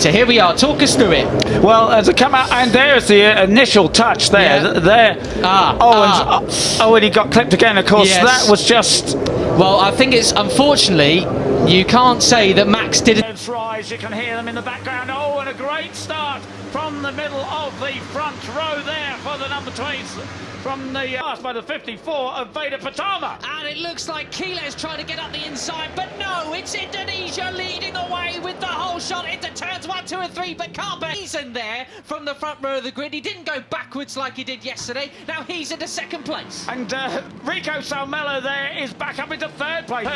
So here we are, talk us through it. Well, as a come out, and there's the initial touch there. And he got clipped again, of course. Yes. That was just... Well, I think it's, unfortunately, you can't say that Max didn't... Rise, you can hear them in the background. Oh, and a great start from the middle of the front row there for the number 20. From the pass by the 54 of Veda Pertama. And it looks like Keeler's trying to get up the inside, but no, it's Indonesia leading the way with the whole shot into turns 1, 2 and 3, but Carpe he's in there from the front row of the grid. He didn't go backwards like he did yesterday. Now he's into second place. And Rico Salmela there is back up into third place.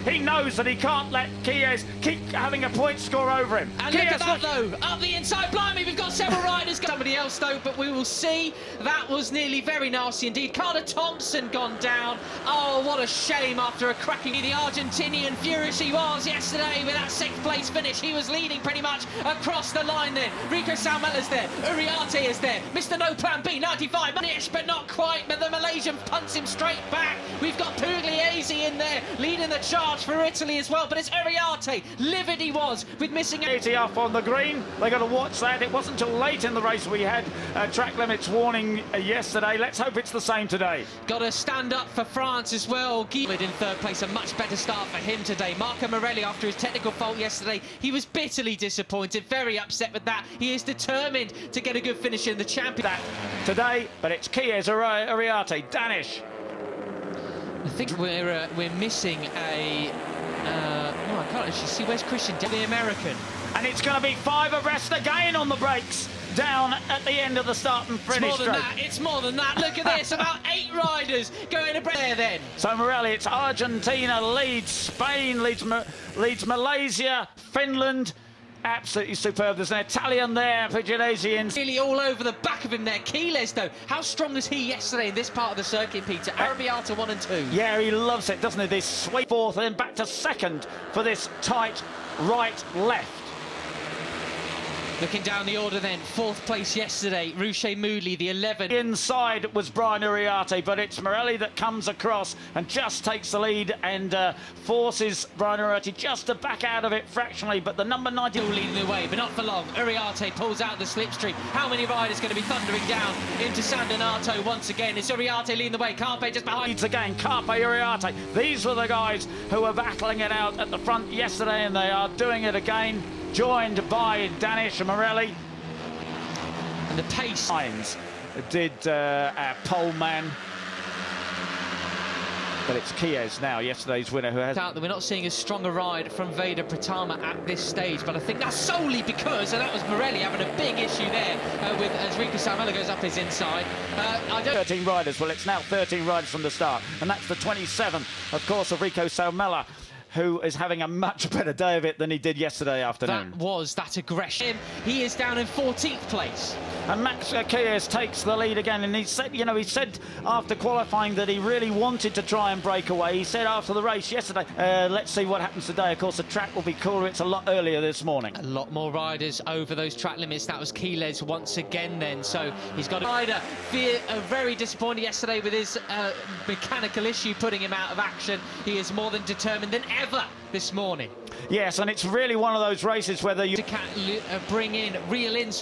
He knows that he can't let Chies keep having a point score over him. And look at that though, up the inside, blimey, we've got several riders. Somebody else though, but we will see. That was nearly very nasty indeed. Carter Thompson gone down. Oh, what a shame after a cracking. The Argentinian furious he was yesterday with that 6th place finish. He was leading pretty much across the line then. Rico Salmela's there. Uriarte is there. Mr. No Plan B, 95. Manish, but not quite. But the Malaysian punts him straight back. We've got Pugliese in there leading the charge for Italy as well. But it's Uriarte. Livid he was with missing 80 up on the green. They got to watch that. It wasn't until late in the race we had track limits warning yesterday. Let's hope it's the same today. Got to stand up for France as well. Guillaume in third place, a much better start for him today. Marco Morelli, after his technical fault yesterday, he was bitterly disappointed, very upset with that. He is determined to get a good finish in the champion. Today, but it's Chies Uriarte, Danish. I think we're missing a... no, I can't actually see. Where's Christian? The American. And it's going to be 5 arrests again on the brakes. Down at the end of the start and finish stroke. It's more than that. Look at this. About 8 riders going to there then. So Morelli, it's Argentina leads, Spain leads Malaysia, Finland. Absolutely superb. There's an Italian there, Pugliese. Really all over the back of him there. Keeles, though, how strong was he yesterday in this part of the circuit, Peter? Arrabbiata 1 and 2. Yeah, he loves it, doesn't he? This sweet fourth and then back to second for this tight right-left. Looking down the order then, 4th place yesterday, Ruche Moodley, the 11. Inside was Brian Uriarte, but it's Morelli that comes across and just takes the lead and forces Brian Uriarte just to back out of it fractionally, but the number 90... Still leading the way, but not for long. Uriarte pulls out the slipstream. How many riders going to be thundering down into San Donato once again? It's Uriarte leading the way, Carpe just behind. Leads again, Carpe Uriarte. These were the guys who were battling it out at the front yesterday, and they are doing it again. Joined by Danish and Morelli. And the pace lines did our pole man. But it's Chies now, yesterday's winner, who has... We're not seeing as strong a ride from Veda Pertama at this stage, but I think that's solely because, and that was Morelli having a big issue there with as Rico Salmela goes up his inside. 13 riders, well, it's now 13 riders from the start, and that's the 27, of course, of Rico Salmela, who is having a much better day of it than he did yesterday afternoon. That was that aggression. He is down in 14th place. And Max Chies takes the lead again, and he said, you know, he said after qualifying that he really wanted to try and break away. He said after the race yesterday, let's see what happens today. Of course, the track will be cooler. It's a lot earlier this morning. A lot more riders over those track limits. That was Keeles once again then. So he's got a rider very disappointed yesterday with his mechanical issue putting him out of action. He is more than determined than ever this morning. Yes, and it's really one of those races whether you reel in,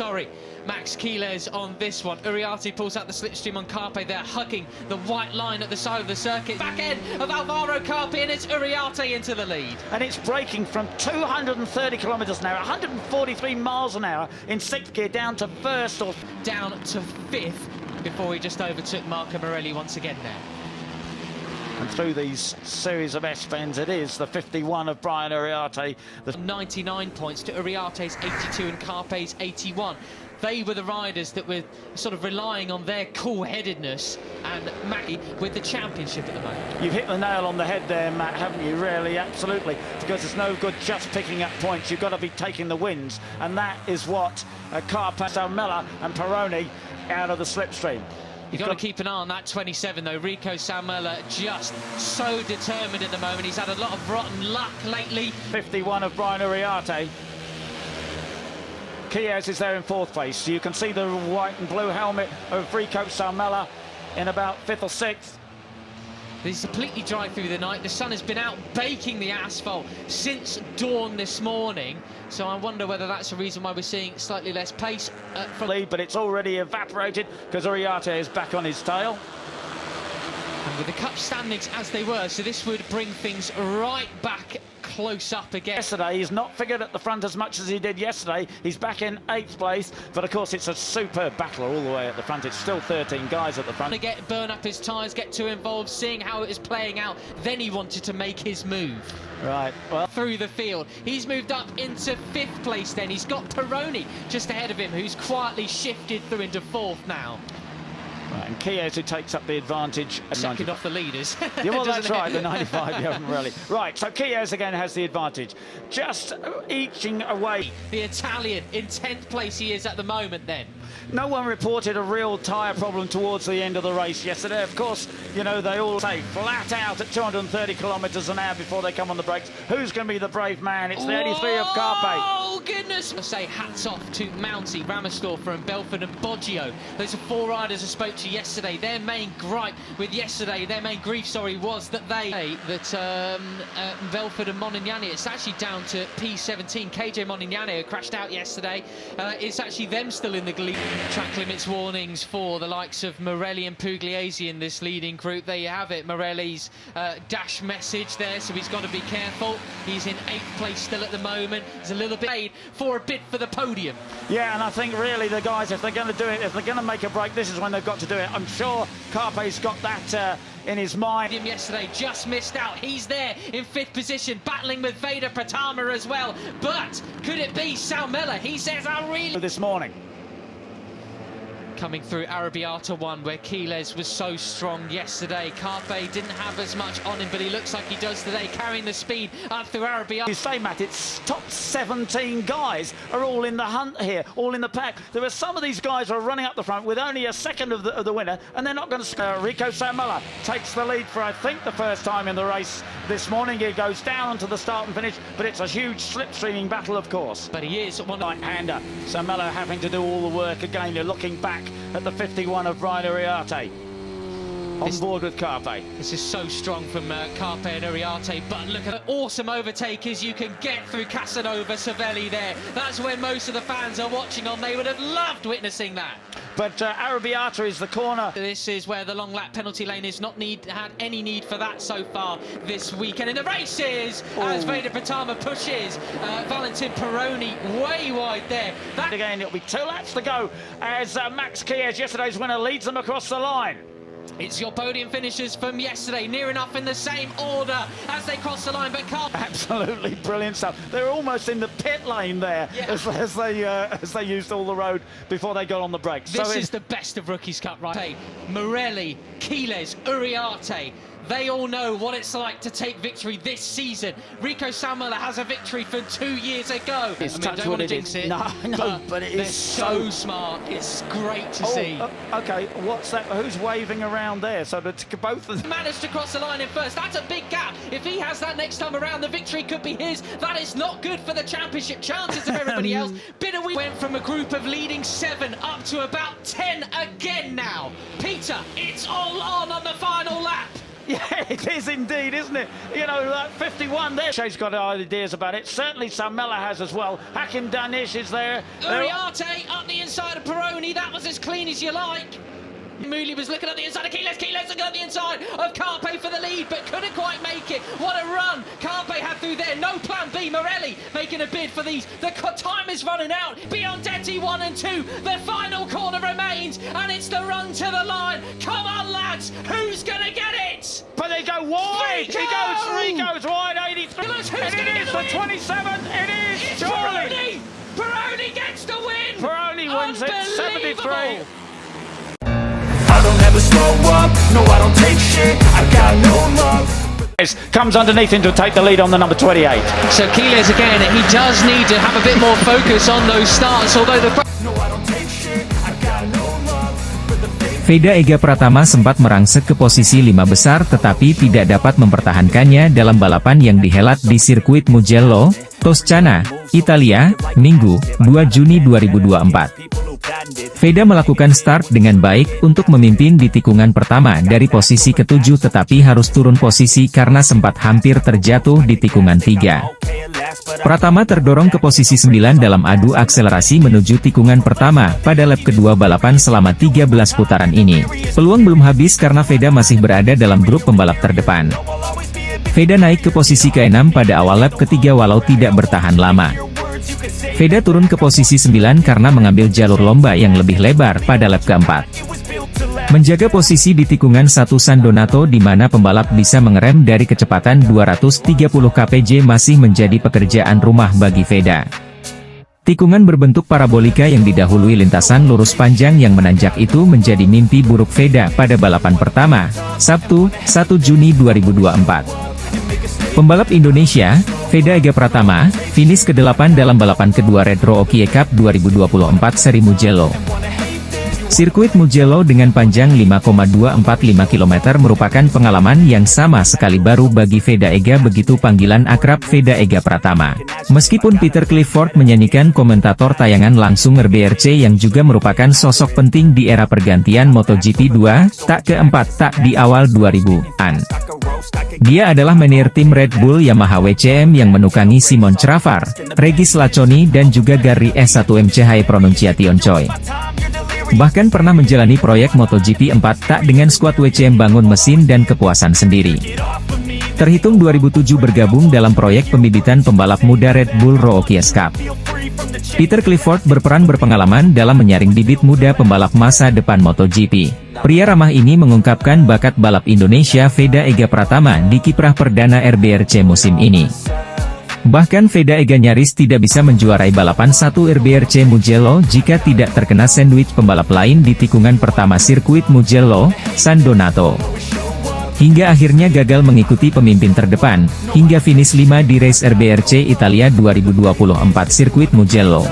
Max Keeles on this one. Uriarte pulls out the slipstream on Carpe there, hugging the white line at the side of the circuit. Back end of Alvaro Carpe, and it's Uriarte into the lead. And it's braking from 230 kilometres an hour, 143 miles an hour in 6th gear down to 1st or down to 5th before he just overtook Marco Morelli once again there. And through these series of S-bends, it is the 51 of Brian Uriarte. 99 points to Uriarte's 82 and Carpe's 81. They were the riders that were sort of relying on their cool-headedness, and Mackie with the championship at the moment. You've hit the nail on the head there, Matt, haven't you? Really, absolutely. Because it's no good just picking up points. You've got to be taking the wins, and that is what Carpe, Salmela and Peroni out of the slipstream. You've got to keep an eye on that 27, though. Rico Salmela just so determined at the moment. He's had a lot of rotten luck lately. 51 of Brian Uriarte. Chies is there in 4th place. So you can see the white and blue helmet of Rico Salmela in about 5th or 6th. This is completely dry through the night. The sun has been out baking the asphalt since dawn this morning. So I wonder whether that's the reason why we're seeing slightly less pace from lead, but it's already evaporated because Uriarte is back on his tail. And with the cup standings as they were, so this would bring things right back close up again. Yesterday, he's not figured at the front as much as he did yesterday. He's back in 8th place, but of course it's a superb battle all the way at the front. It's still 13 guys at the front. To burn up his tyres, get too involved, seeing how it is playing out, then he wanted to make his move. Right, well, through the field. He's moved up into 5th place then. He's got Peroni just ahead of him, who's quietly shifted through into 4th now. Right, and Chies who takes up the advantage. Second off the leaders. Yeah, well, that's right, the 95, you haven't really. Right, so Chies again has the advantage. Just eaching away. The Italian in 10th place he is at the moment then. No one reported a real tyre problem towards the end of the race yesterday. Of course, you know, they all say flat out at 230 kilometres an hour before they come on the brakes. Who's going to be the brave man? It's the 83 of Carpe. Oh, goodness. I say hats off to Mounty, Ramersdorfer and Belford and Boggio. Those are 4 riders I spoke to yesterday. Their main gripe with yesterday, their main grief, was that Belford and Monignani, it's actually down to P17. KJ Monignani, who crashed out yesterday. It's actually them still in the lead. Track limits warnings for the likes of Morelli and Pugliese in this leading group. There you have it, Morelli's dash message there, so he's got to be careful. He's in 8th place still at the moment. He's a little bit paid for a bid for the podium. Yeah, and I think really the guys, if they're going to do it, if they're going to make a break, this is when they've got to do it. I'm sure Carpe's got that in his mind. Him yesterday just missed out. He's there in 5th position, battling with Veda Pratama as well. But could it be Salmela? He says, I really... This morning. Coming through Arrabbiata 1, where Chiles was so strong yesterday. Carpe didn't have as much on him, but he looks like he does today, carrying the speed up through Arrabbiata. You say, Matt, it's top 17 guys are all in the hunt here, all in the pack. There are some of these guys who are running up the front with only a second of the winner, and they're not going to score. Rico Samela takes the lead for, I think, the first time in the race this morning. He goes down to the start and finish, but it's a huge slipstreaming battle, of course. But he is one right-hander. Samela having to do all the work again. You're looking back at the 51 of Brian Uriarte. On board with Carpe. This is so strong from Carpe and Uriarte, but look at the awesome overtakers you can get through Casanova, Savelli there. That's when most of the fans are watching on. They would have loved witnessing that. But Arrabbiata is the corner. This is where the long lap penalty lane has not had any need for that so far this weekend. In the races, as Veda Pratama pushes Valentin Peroni way wide there. That again, it'll be 2 laps to go as Max Chies, yesterday's winner, leads them across the line. It's your podium finishers from yesterday, near enough in the same order as they cross the line, but Carl... Absolutely brilliant stuff. They're almost in the pit lane there, yeah, as they used all the road before they got on the brakes. This is the best of Rookies Cup, right? Morelli, Chiles, Uriarte. They all know what it's like to take victory this season. Rico Samela has a victory from 2 years ago. I don't want to jinx it. No, but it is so smart. It's great to see. Okay, what's that? Who's waving around there? So that both of them managed to cross the line in first. That's a big gap. If he has that next time around, the victory could be his. That is not good for the championship chances of everybody else. We went from a group of leading 7 up to about 10 again now. Peter, it's all on the final lap. Yeah, it is indeed, isn't it? You know, that 51 there. Shay's got ideas about it. Certainly Samela has as well. Hakim Danish is there. Uriarte up the inside of Peroni. That was as clean as you like. Mooley was looking at the inside of Chiles. Chiles looking at the inside of Carpe for the lead, but couldn't quite make it. What a run Carpe had through there. No plan B. Morelli making a bid for these. The time is running out. Biondetti 1 and 2. The final corner remains, and it's the run to the line. Come on, lads. Who's going to get it? But they go wide. He goes wide. 83. It is the 27. It is. It's Peroni. Peroni gets the win. Peroni wins it. 73. Slow up, no I don't take shit, I got no love. Comes underneath him to take the lead on the number 28. So Chiles again, he does need to have a bit more focus on those starts, although the... No I don't take shit, I got no love. Veda Ega Pratama sempat merangsek ke posisi 5 besar tetapi tidak dapat mempertahankannya dalam balapan yang dihelat di sirkuit Mugello, Toscana, Italia, Minggu, 2 Juni 2024. Veda melakukan start dengan baik untuk memimpin di tikungan pertama dari posisi ke-7 tetapi harus turun posisi karena sempat hampir terjatuh di tikungan 3. Pratama terdorong ke posisi 9 dalam adu akselerasi menuju tikungan pertama pada lap kedua balapan selama 13 putaran ini. Peluang belum habis karena Veda masih berada dalam grup pembalap terdepan. Veda naik ke posisi ke-6 pada awal lap ketiga walau tidak bertahan lama. Veda turun ke posisi 9 karena mengambil jalur lomba yang lebih lebar pada lap keempat. Menjaga posisi di tikungan 1 San Donato di mana pembalap bisa mengerem dari kecepatan 230 kpj masih menjadi pekerjaan rumah bagi Veda. Tikungan berbentuk parabolika yang didahului lintasan lurus panjang yang menanjak itu menjadi mimpi buruk Veda pada balapan pertama, Sabtu, 1 Juni 2024. Pembalap Indonesia, Veda Ega Pratama, finish ke-8 dalam balapan kedua Red Rookie Cup 2024 seri Mugello. Sirkuit Mugello dengan panjang 5,245 km merupakan pengalaman yang sama sekali baru bagi Veda Ega, begitu panggilan akrab Veda Ega Pratama. Meskipun Peter Clifford menyanyikan komentator tayangan langsung RBRC yang juga merupakan sosok penting di era pergantian MotoGP 2, tak keempat tak di awal 2000-an. Dia adalah manajer tim Red Bull Yamaha WCM yang menukangi Simon Travar, Regis Laconi dan juga Gary S1MCH Pronunciation Choi. Bahkan pernah menjalani proyek MotoGP 4 tak dengan skuad WCM bangun mesin dan kepuasan sendiri. Terhitung 2007 bergabung dalam proyek pembibitan pembalap muda Red Bull Rookie Cup. Peter Clifford berperan berpengalaman dalam menyaring bibit muda pembalap masa depan MotoGP. Pria ramah ini mengungkapkan bakat balap Indonesia Veda Ega Pratama di kiprah perdana RBRC musim ini. Bahkan Veda Ega nyaris tidak bisa menjuarai balapan 1 RBRC Mugello jika tidak terkena sandwich pembalap lain di tikungan pertama sirkuit Mugello, San Donato. Hingga akhirnya gagal mengikuti pemimpin terdepan, hingga finish 5 di race RBRC Italia 2024 sirkuit Mugello.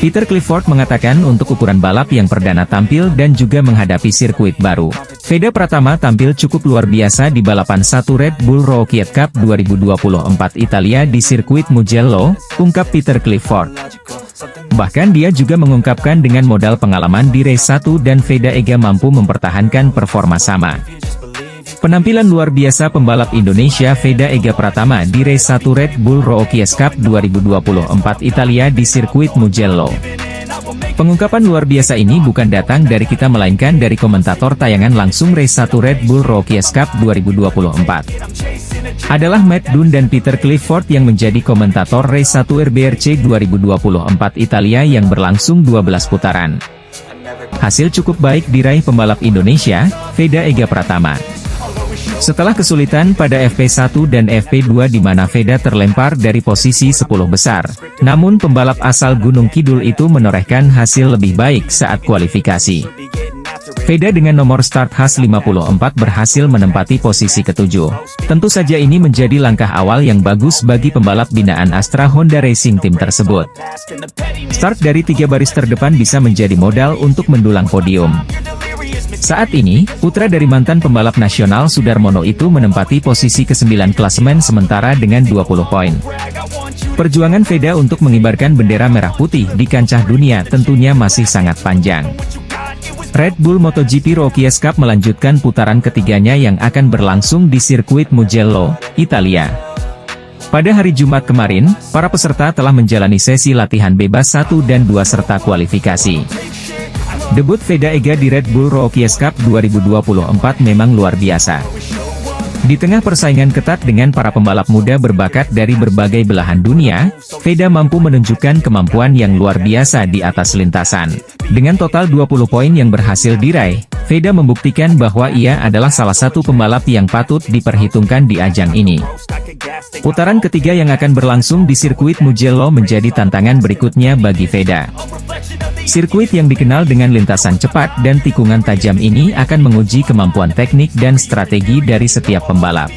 Peter Clifford mengatakan untuk ukuran balap yang perdana tampil dan juga menghadapi sirkuit baru, Veda Pratama tampil cukup luar biasa di balapan 1 Red Bull Rookie Cup 2024 Italia di sirkuit Mugello, ungkap Peter Clifford. Bahkan dia juga mengungkapkan dengan modal pengalaman di race 1 dan Veda Ega mampu mempertahankan performa sama. Penampilan luar biasa pembalap Indonesia Veda Ega Pratama di race 1 Red Bull Rookie Cup 2024 Italia di sirkuit Mugello. Pengungkapan luar biasa ini bukan datang dari kita melainkan dari komentator tayangan langsung race 1 Red Bull Rookie Cup 2024. Adalah Matt Dunn dan Peter Clifford yang menjadi komentator race 1 RBRC 2024 Italia yang berlangsung 12 putaran. Hasil cukup baik diraih pembalap Indonesia, Veda Ega Pratama. Setelah kesulitan pada FP1 dan FP2 di mana Veda terlempar dari posisi 10 besar, namun pembalap asal Gunung Kidul itu menorehkan hasil lebih baik saat kualifikasi. Veda dengan nomor start khas 54 berhasil menempati posisi ke-7. Tentu saja ini menjadi langkah awal yang bagus bagi pembalap binaan Astra Honda Racing Team tersebut. Start dari 3 baris terdepan bisa menjadi modal untuk mendulang podium. Saat ini, putra dari mantan pembalap nasional Sudarmono itu menempati posisi ke-9 klasemen sementara dengan 20 poin. Perjuangan Veda untuk mengibarkan bendera merah putih di kancah dunia tentunya masih sangat panjang. Red Bull MotoGP Rookie Cup melanjutkan putaran ketiganya yang akan berlangsung di sirkuit Mugello, Italia. Pada hari Jumat kemarin, para peserta telah menjalani sesi latihan bebas 1 dan 2 serta kualifikasi. Debut Veda Ega di Red Bull Rookie Cup 2024 memang luar biasa. Di tengah persaingan ketat dengan para pembalap muda berbakat dari berbagai belahan dunia, Veda mampu menunjukkan kemampuan yang luar biasa di atas lintasan. Dengan total 20 poin yang berhasil diraih, Veda membuktikan bahwa ia adalah salah satu pembalap yang patut diperhitungkan di ajang ini. Putaran ketiga yang akan berlangsung di sirkuit Mugello menjadi tantangan berikutnya bagi Veda. Sirkuit yang dikenal dengan lintasan cepat dan tikungan tajam ini akan menguji kemampuan teknik dan strategi dari setiap pembalap.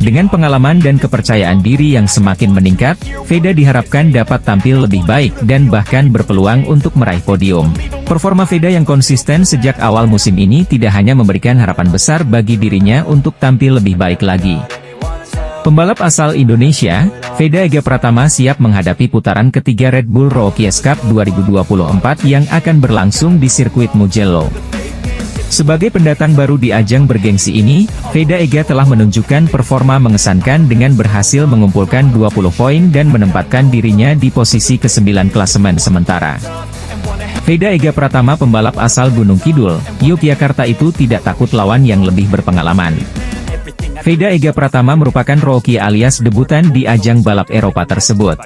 Dengan pengalaman dan kepercayaan diri yang semakin meningkat, Veda diharapkan dapat tampil lebih baik dan bahkan berpeluang untuk meraih podium. Performa Veda yang konsisten sejak awal musim ini tidak hanya memberikan harapan besar bagi dirinya untuk tampil lebih baik lagi. Pembalap asal Indonesia, Veda Ega Pratama siap menghadapi putaran ketiga Red Bull Rookies Cup 2024 yang akan berlangsung di sirkuit Mugello. Sebagai pendatang baru di ajang bergengsi ini, Veda Ega telah menunjukkan performa mengesankan dengan berhasil mengumpulkan 20 poin dan menempatkan dirinya di posisi ke-9 klasemen sementara. Veda Ega Pratama pembalap asal Gunung Kidul, Yogyakarta itu tidak takut lawan yang lebih berpengalaman. Veda Ega Pratama merupakan rookie alias debutan di ajang balap Eropa tersebut.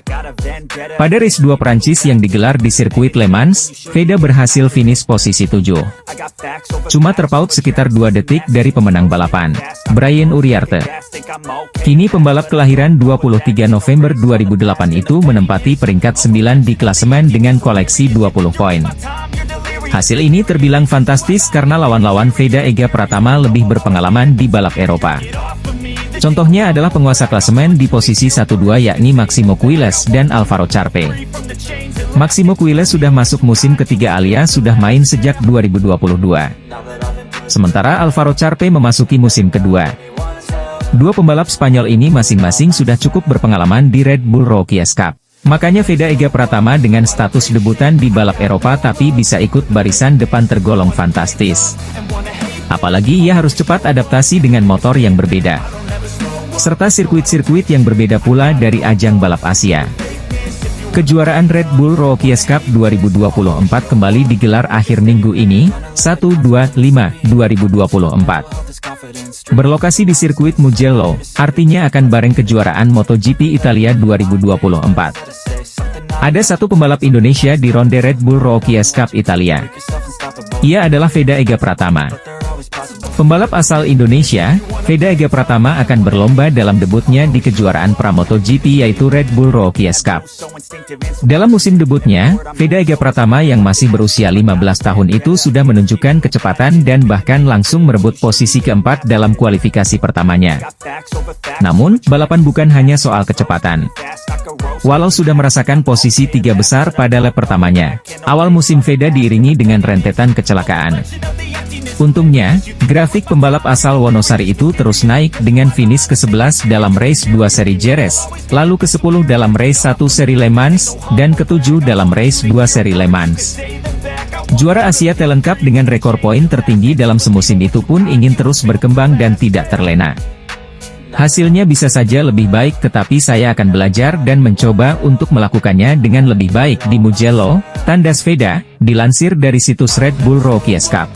Pada race 2 Prancis yang digelar di sirkuit Le Mans, Veda berhasil finish posisi 7. Cuma terpaut sekitar 2 detik dari pemenang balapan, Brian Uriarte. Kini pembalap kelahiran 23 November 2008 itu menempati peringkat 9 di klasemen dengan koleksi 20 poin. Hasil ini terbilang fantastis karena lawan-lawan Veda Ega Pratama lebih berpengalaman di balap Eropa. Contohnya adalah penguasa klasemen di posisi 1-2 yakni Maximo Quiles dan Alvaro Charpe. Maximo Quiles sudah masuk musim ketiga alias sudah main sejak 2022. Sementara Alvaro Charpe memasuki musim kedua. Dua pembalap Spanyol ini masing-masing sudah cukup berpengalaman di Red Bull Rookies Cup. Makanya Veda Ega Pratama dengan status debutan di balap Eropa tapi bisa ikut barisan depan tergolong fantastis. Apalagi ia harus cepat adaptasi dengan motor yang berbeda. Serta sirkuit-sirkuit yang berbeda pula dari ajang balap Asia. Kejuaraan Red Bull Rookies Cup 2024 kembali digelar akhir minggu ini, 1-2-5-2024. Berlokasi di sirkuit Mugello, artinya akan bareng kejuaraan MotoGP Italia 2024. Ada satu pembalap Indonesia di ronde Red Bull Rookies Cup Italia. Ia adalah Veda Ega Pratama. Pembalap asal Indonesia, Veda Ega Pratama akan berlomba dalam debutnya di kejuaraan pra-MotoGP yaitu Red Bull Rookies Cup. Dalam musim debutnya, Veda Ega Pratama yang masih berusia 15 tahun itu sudah menunjukkan kecepatan dan bahkan langsung merebut posisi keempat dalam kualifikasi pertamanya. Namun, balapan bukan hanya soal kecepatan. Walau sudah merasakan posisi 3 besar pada lap pertamanya, awal musim Veda diiringi dengan rentetan kecelakaan. Untungnya, grafik pembalap asal Wonosari itu terus naik dengan finish ke-11 dalam race 2 seri Jerez, lalu ke-10 dalam race 1 seri Le Mans, dan ke-7 dalam race 2 seri Le Mans. Juara Asia Talent Cup dengan rekor poin tertinggi dalam semusim itu pun ingin terus berkembang dan tidak terlena. Hasilnya bisa saja lebih baik tetapi saya akan belajar dan mencoba untuk melakukannya dengan lebih baik di Mugello, tandas Veda, dilansir dari situs Red Bull Rookies Cup.